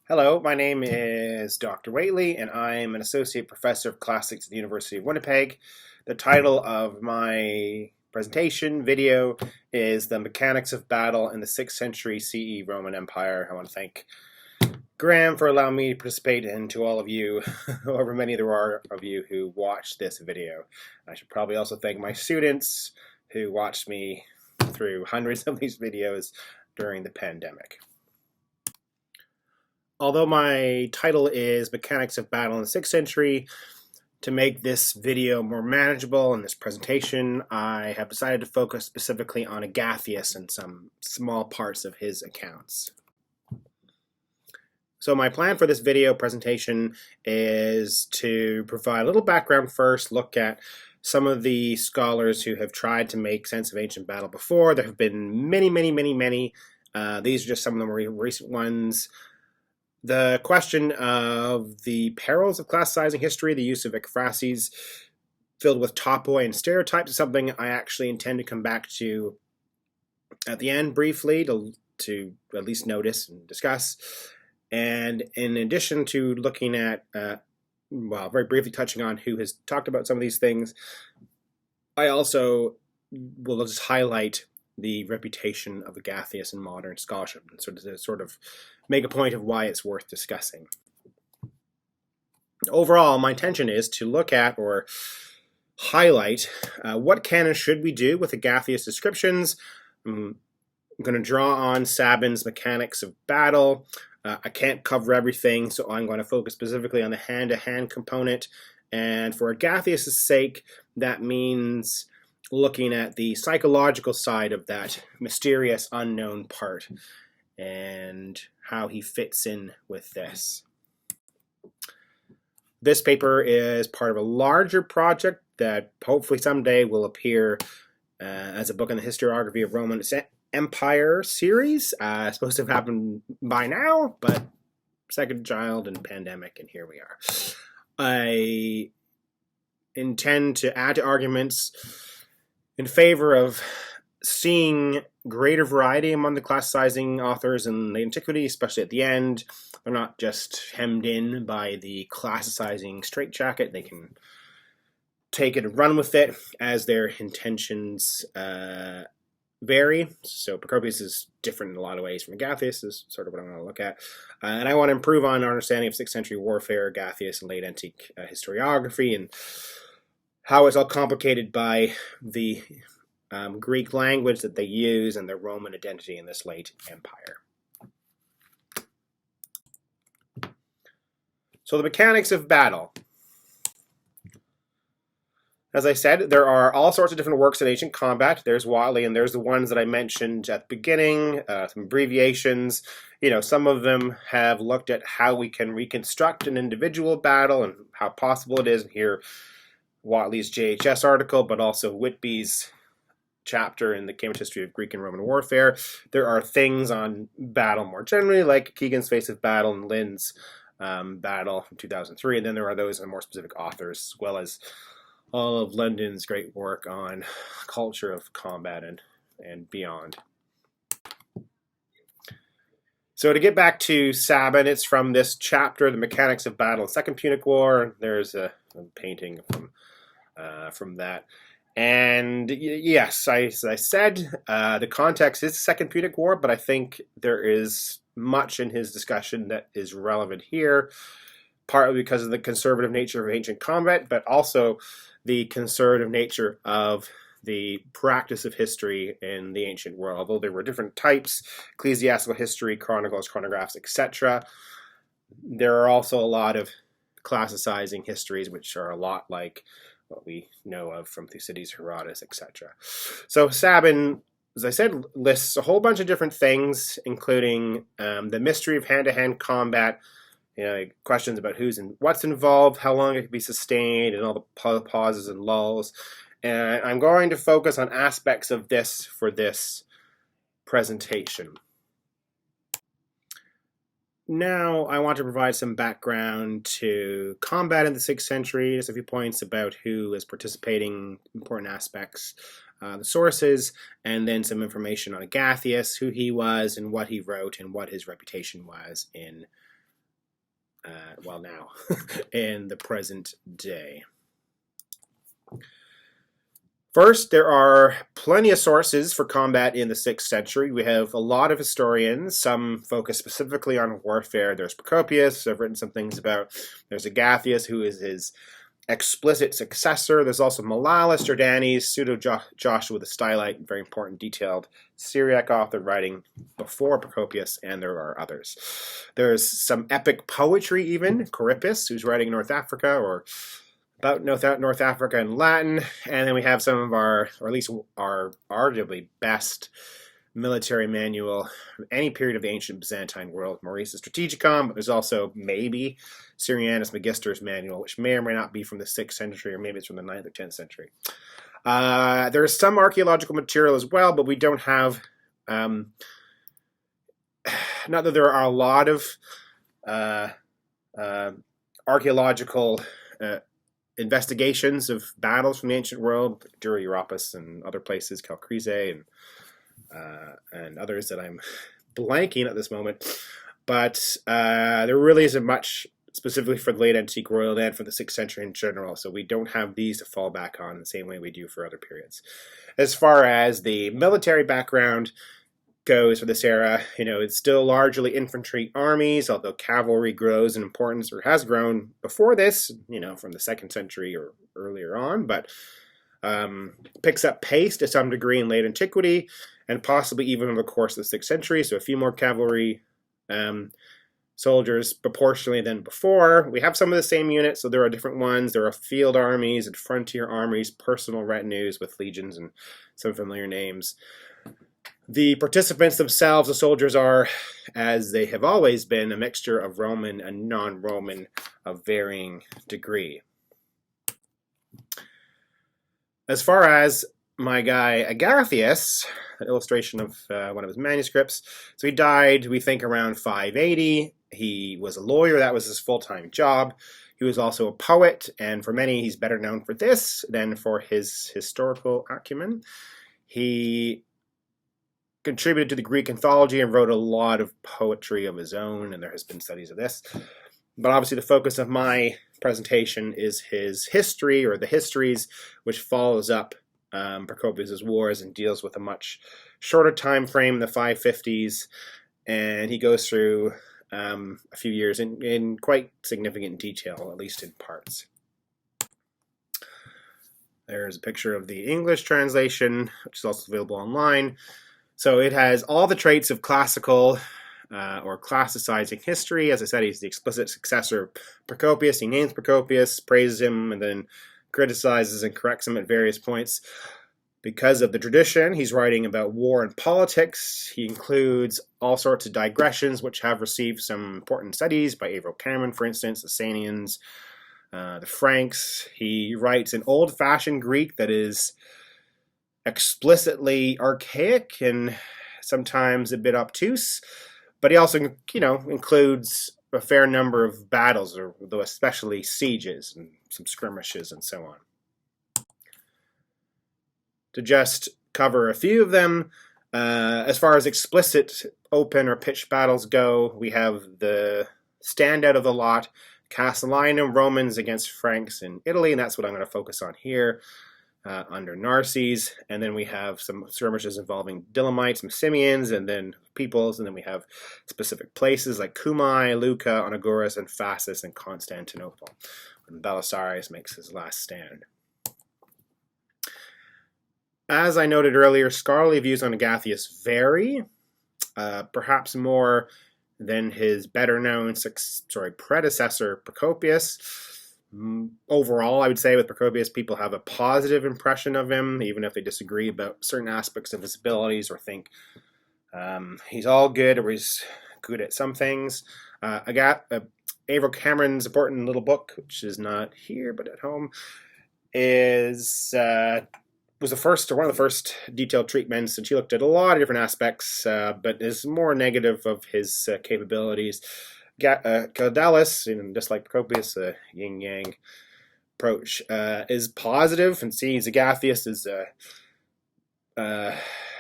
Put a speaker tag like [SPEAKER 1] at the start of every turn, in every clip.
[SPEAKER 1] Hello, my name is Dr. Whately, and I'm an associate professor of classics at the University of Winnipeg. The title of my presentation video is The Mechanics of Battle in the 6th Century CE Roman Empire. I want to thank Graham for allowing me to participate, and to all of you, however many there are of you who watched this video. I should probably also thank my students who watched me through hundreds of these videos during the pandemic. Although my title is Mechanics of Battle in the 6th Century, to make this video more manageable in this presentation, I have decided to focus specifically on Agathias and some small parts of his accounts. So my plan for this video presentation is to provide a little background first, look at some of the scholars who have tried to make sense of ancient battle before. There have been many. These are just some of the more recent ones. The question of the perils of classicizing history, the use of ekphrases filled with topoi and stereotypes, is something I actually intend to come back to at the end briefly to at least notice and discuss. And in addition to looking at, very briefly touching on who has talked about some of these things, I also will just highlight the reputation of Agathias in modern scholarship, and sort of make a point of why it's worth discussing. Overall, my intention is to look at or highlight what canon should we do with Agathias descriptions. I'm going to draw on Sabin's Mechanics of Battle. I can't cover everything, so I'm going to focus specifically on the hand-to-hand component. And for Agathias' sake, that means looking at the psychological side of that mysterious unknown part and how he fits in with this. This paper is part of a larger project that hopefully someday will appear as a book on the historiography of Roman Empire series. It's supposed to have happened by now, but second child and pandemic, and here we are. I intend to add to arguments in favor of seeing greater variety among the classicizing authors in the antiquity, especially at the end. They're not just hemmed in by the classicizing straitjacket. They can take it and run with it as their intentions vary. So Procopius is different in a lot of ways from Agathias, is sort of what I want to look at. And I want to improve on our understanding of 6th century warfare, Agathias, and late antique historiography, and how it's all complicated by the Greek language that they use and their Roman identity in this late empire. So the mechanics of battle. As I said, there are all sorts of different works in ancient combat. There's Whately, and there's the ones that I mentioned at the beginning, some abbreviations. Some of them have looked at how we can reconstruct an individual battle and how possible it is. And here, Whately's JHS article, but also Whitby's chapter in the Cambridge History of Greek and Roman Warfare. There are things on battle more generally, like Keegan's Face of Battle and Lynn's Battle from 2003, and then there are those in more specific authors, as well as all of London's great work on culture of combat and beyond. So to get back to Sabin, it's from this chapter, The Mechanics of Battle in the Second Punic War. There's a painting from that. And yes, as I said, the context is the Second Punic War, but I think there is much in his discussion that is relevant here, partly because of the conservative nature of ancient combat, but also the conservative nature of the practice of history in the ancient world. Although there were different types, ecclesiastical history, chronicles, chronographs, etc., there are also a lot of classicizing histories, which are a lot like what we know of from Thucydides, Herodotus, etc. So Sabin, as I said, lists a whole bunch of different things, including the mystery of hand-to-hand combat, questions about who's and what's involved, how long it can be sustained, and all the pauses and lulls. And I'm going to focus on aspects of this for this presentation. Now I want to provide some background to combat in the 6th century, just a few points about who is participating, important aspects, the sources, and then some information on Agathias, who he was and what he wrote and what his reputation was in well, now, in the present day. First, there are plenty of sources for combat in the 6th century. We have a lot of historians, some focus specifically on warfare. There's Procopius, I've written some things about. There's Agathias, who is his explicit successor. There's also Malalas, Jordanes, Pseudo-Joshua the Stylite, very important detailed Syriac author writing before Procopius, and there are others. There's some epic poetry even, Corippus, who's writing in North Africa, or about North Africa in Latin, and then we have some of our, or at least our arguably best military manual from any period of the ancient Byzantine world, Maurice's Strategicon, but there's also maybe Syrianus Magister's manual, which may or may not be from the 6th century, or maybe it's from the 9th or 10th century. There is some archaeological material as well, but we don't have, not that there are a lot of archaeological investigations of battles from the ancient world, Dura Europus and other places, Calcrese and others that I'm blanking at this moment. But there really isn't much specifically for the late antique world and for the 6th century in general, so we don't have these to fall back on the same way we do for other periods. As far as the military background goes for this era, it's still largely infantry armies, although cavalry grows in importance, or has grown before this, from the 2nd century or earlier on, but picks up pace to some degree in late antiquity, and possibly even over the course of the 6th century, so a few more cavalry soldiers proportionally than before. We have some of the same units, so there are different ones. There are field armies and frontier armies, personal retinues with legions and some familiar names. The participants themselves, the soldiers, are, as they have always been, a mixture of Roman and non-Roman of varying degree. As far as my guy Agathias, an illustration of one of his manuscripts, so he died, we think, around 580. He was a lawyer, that was his full-time job. He was also a poet, and for many he's better known for this than for his historical acumen. He contributed to the Greek anthology and wrote a lot of poetry of his own, and there has been studies of this. But obviously the focus of my presentation is his history, or the histories, which follows up Procopius's wars and deals with a much shorter time frame, the 550s, and he goes through a few years in quite significant detail, at least in parts. There's a picture of the English translation, which is also available online. So it has all the traits of classical or classicizing history. As I said, he's the explicit successor of Procopius. He names Procopius, praises him, and then criticizes and corrects him at various points. Because of the tradition, he's writing about war and politics. He includes all sorts of digressions, which have received some important studies by Avro Cameron, for instance, the Sanians, the Franks. He writes in old-fashioned Greek that is explicitly archaic and sometimes a bit obtuse, but he also, includes a fair number of battles, or though especially sieges and some skirmishes and so on. To just cover a few of them, as far as explicit open or pitched battles go, we have the standout of the lot, Casilinum, Romans against Franks in Italy, and that's what I'm going to focus on here. Under Narses, and then we have some skirmishes involving Dilamites, some Simeons, and then peoples, and then we have specific places like Cumae, Lucca, Onogoras, and Phasis, and Constantinople, when Belisarius makes his last stand. As I noted earlier, scholarly views on Agathias vary, perhaps more than his better-known predecessor, Procopius. Overall, I would say with Procopius, people have a positive impression of him, even if they disagree about certain aspects of his abilities or think he's all good or he's good at some things. Avro Cameron's important little book, which is not here but at home, was one of the first detailed treatments, and she looked at a lot of different aspects, but is more negative of his capabilities. Caldalis, just like Procopius, a yin-yang approach, is positive and sees Agathias as a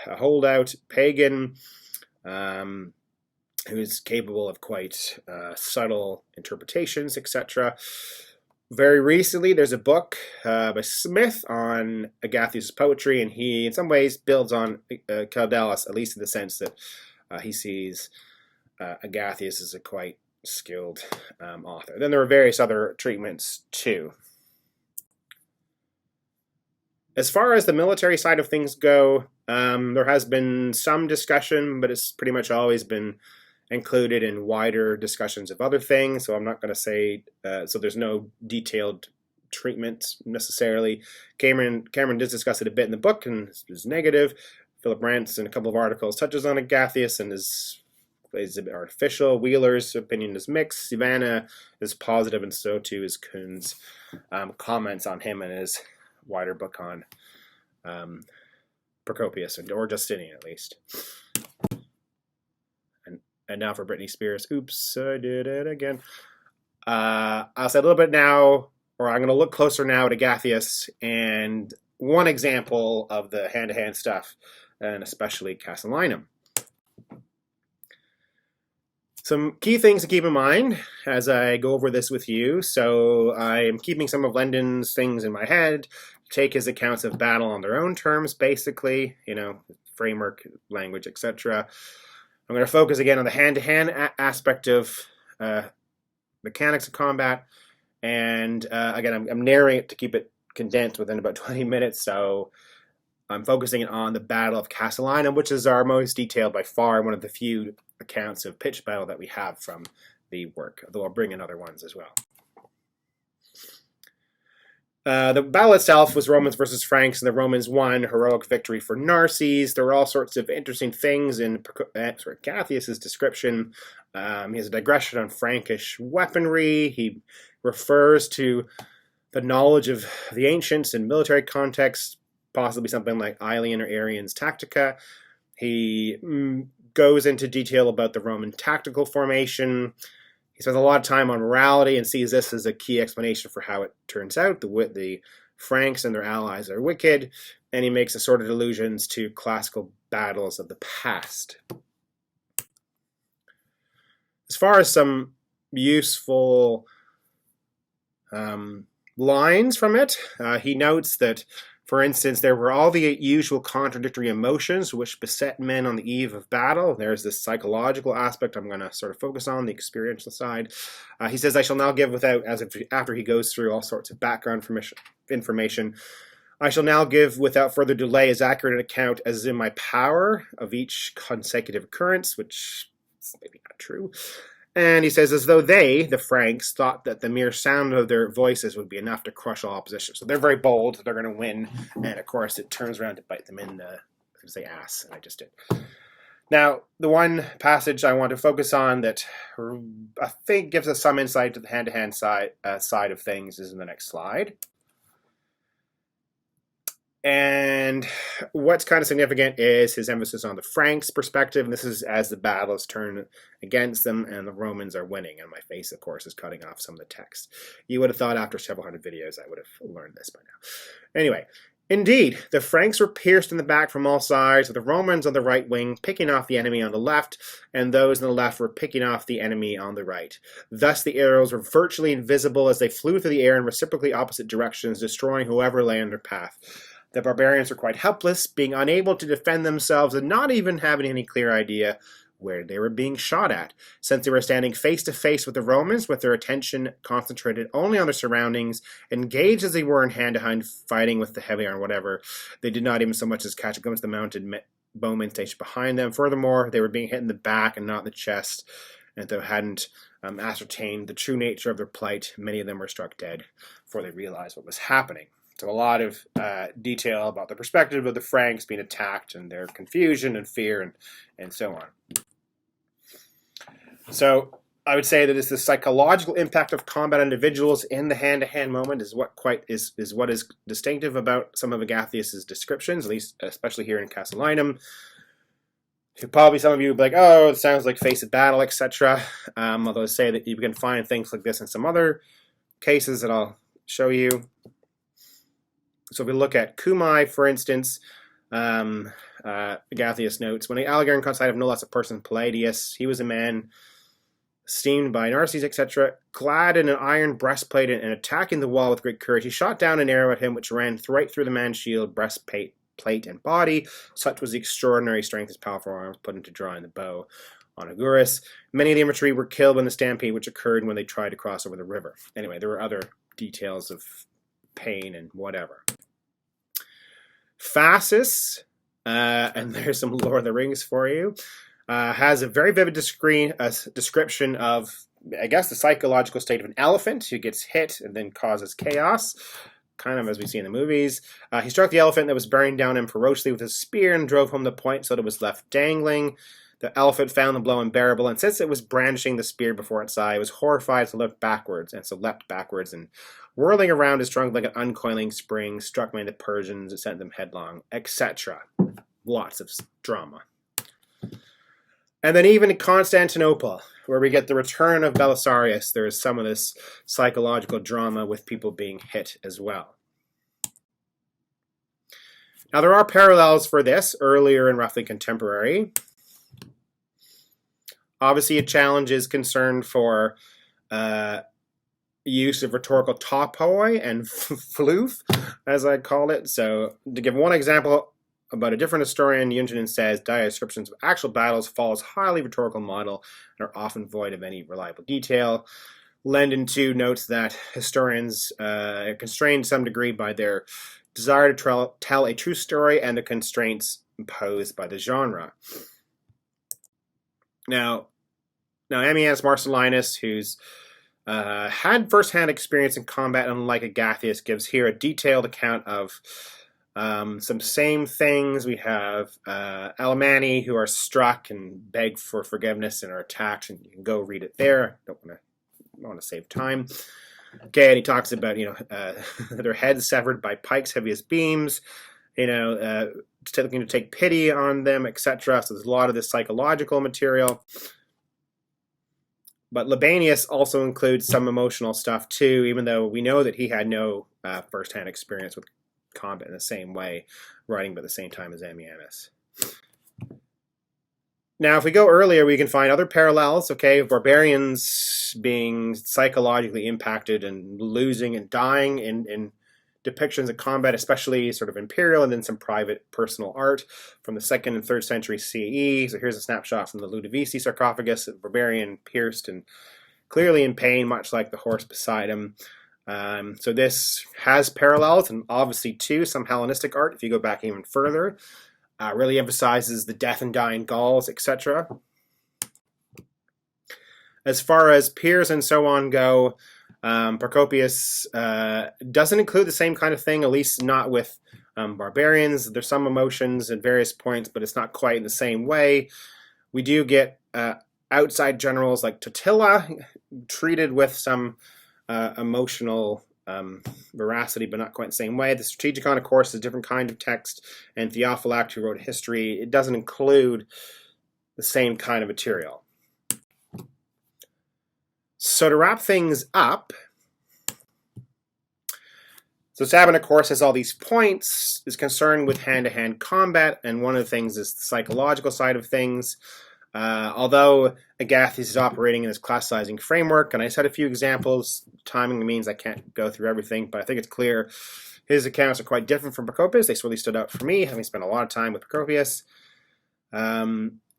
[SPEAKER 1] holdout pagan, who is capable of quite subtle interpretations, etc. Very recently, there's a book by Smith on Agathias' poetry, and he, in some ways, builds on Caldalis, at least in the sense that he sees Agathias as a quite skilled author. Then there are various other treatments, too. As far as the military side of things go, there has been some discussion, but it's pretty much always been included in wider discussions of other things. So I'm not going to say, so there's no detailed treatment necessarily. Cameron does discuss it a bit in the book and is negative. Philip Rance in a couple of articles touches on Agathias and is a bit artificial. Wheeler's opinion is mixed. Savannah is positive, and so too is Kuhn's comments on him and his wider book on Procopius, or Justinian at least. And now for Britney Spears. Oops, I did it again. I'll say a little bit now, or I'm going to look closer now at Agathias and one example of the hand-to-hand stuff, and especially Casilinum. Some key things to keep in mind as I go over this with you. So I am keeping some of Lendon's things in my head, take his accounts of battle on their own terms, basically, framework, language, etc. I'm going to focus again on the hand-to-hand aspect of mechanics of combat. And again, I'm narrating it to keep it condensed within about 20 minutes. So I'm focusing on the Battle of Casilinum, which is our most detailed by far, one of the few accounts of pitched battle that we have from the work, though I'll bring in other ones as well. The battle itself was Romans versus Franks, and the Romans won, heroic victory for Narses. There were all sorts of interesting things in Agathias' description. He has a digression on Frankish weaponry. He refers to the knowledge of the ancients in military context, possibly something like Aelian or Arian's Tactica. He goes into detail about the Roman tactical formation. He spends a lot of time on morality and sees this as a key explanation for how it turns out. The Franks and their allies are wicked, and he makes assorted allusions to classical battles of the past. As far as some useful lines from it, he notes that, for instance, there were all the usual contradictory emotions which beset men on the eve of battle. There's this psychological aspect I'm going to sort of focus on, the experiential side. He says, I shall now give after he goes through all sorts of background information, I shall now give without further delay as accurate an account as is in my power of each consecutive occurrence, which is maybe not true. And he says, as though they, the Franks, thought that the mere sound of their voices would be enough to crush all opposition. So they're very bold, they're going to win, and of course it turns around to bite them in the, ass, and I just did. Now, the one passage I want to focus on that I think gives us some insight to the hand-to-hand side of things is in the next slide. And what's kind of significant is his emphasis on the Franks' perspective. And this is as the battles turn against them and the Romans are winning. And my face, of course, is cutting off some of the text. You would have thought after several hundred videos I would have learned this by now. Anyway, indeed, the Franks were pierced in the back from all sides, with the Romans on the right wing picking off the enemy on the left, and those on the left were picking off the enemy on the right. Thus the arrows were virtually invisible as they flew through the air in reciprocally opposite directions, destroying whoever lay in their path. The barbarians were quite helpless, being unable to defend themselves and not even having any clear idea where they were being shot at, since they were standing face to face with the Romans with their attention concentrated only on their surroundings, engaged as they were in hand-to-hand fighting with the heavy iron whatever. They did not even so much as catch a glimpse of the mounted bowmen stationed behind them. Furthermore, they were being hit in the back and not in the chest, and though hadn't ascertained the true nature of their plight, many of them were struck dead before they realized what was happening. So a lot of detail about the perspective of the Franks being attacked and their confusion and fear and so on. So I would say that it's the psychological impact of combat individuals in the hand-to-hand moment is what is distinctive about some of Agathias' descriptions, at least especially here in Casilinum. Probably some of you would be like, oh, it sounds like face of battle, etc. Although I say that you can find things like this in some other cases that I'll show you. So if we look at Cumae, for instance, Agathias notes, when Allegarian caught sight of no less a person, Palladius, he was a man esteemed by Narses, etc., clad in an iron breastplate and attacking the wall with great courage. He shot down an arrow at him, which ran right through the man's shield, breastplate, and body. Such was the extraordinary strength his powerful arms put into drawing the bow on Agurus. Many of the infantry were killed in the stampede, which occurred when they tried to cross over the river. Anyway, there were other details of pain and whatever. Phasis, and there's some Lord of the Rings for you, has a very vivid description of, I guess, the psychological state of an elephant who gets hit and then causes chaos, kind of as we see in the movies. He struck the elephant that was bearing down him ferociously with his spear and drove home the point so that it was left dangling. The elephant found the blow unbearable, and since it was brandishing the spear before its eye, it was horrified, so leapt backwards, and whirling around his trunk like an uncoiling spring, struck many of the Persians, it sent them headlong, etc. Lots of drama. And then even in Constantinople, where we get the return of Belisarius, there is some of this psychological drama with people being hit as well. Now there are parallels for this earlier and roughly contemporary. Obviously, a challenge is concerned for use of rhetorical topoi and floof, as I call it. So, to give one example about a different historian, Untitled says, descriptions of actual battles follows highly rhetorical model and are often void of any reliable detail. Lendon, too, notes that historians are constrained to some degree by their desire to tell a true story and the constraints imposed by the genre. Now Ammianus Marcellinus, who's had first-hand experience in combat, unlike Agathias, gives here a detailed account of some same things. We have Alemanni who are struck and beg for forgiveness and are attacked, and you can go read it there. I don't want to save time. Okay, and he talks about their heads severed by pikes heavy as beams, looking to take pity on them, etc. So there's a lot of this psychological material. But Libanius also includes some emotional stuff too, even though we know that he had no first-hand experience with combat in the same way, writing about the same time as Ammianus. Now, if we go earlier, we can find other parallels, barbarians being psychologically impacted and losing and dying in depictions of combat, especially sort of imperial and then some private personal art from the 2nd and 3rd century CE. So here's a snapshot from the Ludovisi sarcophagus, a barbarian pierced and clearly in pain, much like the horse beside him. So this has parallels, and obviously too some Hellenistic art, if you go back even further, really emphasizes the death and dying Gauls, etc. As far as peers and so on go, Procopius doesn't include the same kind of thing, at least not with barbarians. There's some emotions at various points, but it's not quite in the same way. We do get outside generals like Totila treated with some emotional veracity, but not quite the same way. The Strategicon, of course, is a different kind of text, and Theophylact, who wrote history, it doesn't include the same kind of material. So to wrap things up, so Sabin, of course, has all these points, is concerned with hand-to-hand combat, and one of the things is the psychological side of things. Although Agathias is operating in this class-sizing framework, and I just had a few examples, timing means I can't go through everything, but I think it's clear his accounts are quite different from Procopius. They really stood out for me, having spent a lot of time with Procopius.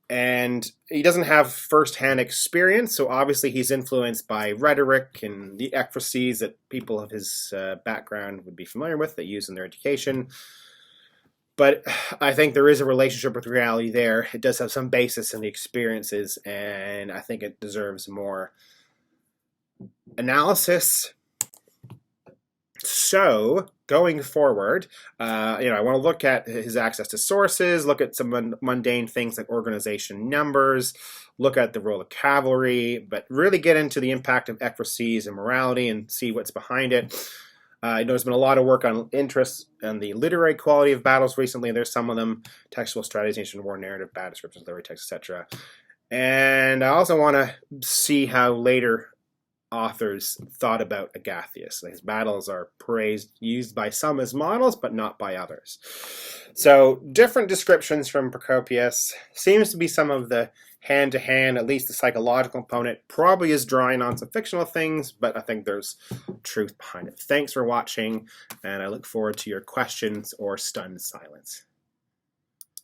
[SPEAKER 1] And he doesn't have first-hand experience, so obviously he's influenced by rhetoric and the ekphrases that people of his background would be familiar with, that use in their education. But I think there is a relationship with reality there. It does have some basis in the experiences, and I think it deserves more analysis. So, going forward, I want to look at his access to sources, look at some mundane things like organization numbers, look at the role of cavalry, but really get into the impact of ekphrases and morality and see what's behind it. I know there's been a lot of work on interest and the literary quality of battles recently. There's some of them: textual strategies, war narrative, battle descriptions, literary text, etc. And I also want to see how later authors thought about Agathias. His battles are praised, used by some as models, but not by others. So different descriptions from Procopius. Seems to be some of the hand-to-hand, at least the psychological component, probably is drawing on some fictional things, but I think there's truth behind it. Thanks for watching, and I look forward to your questions or stunned silence.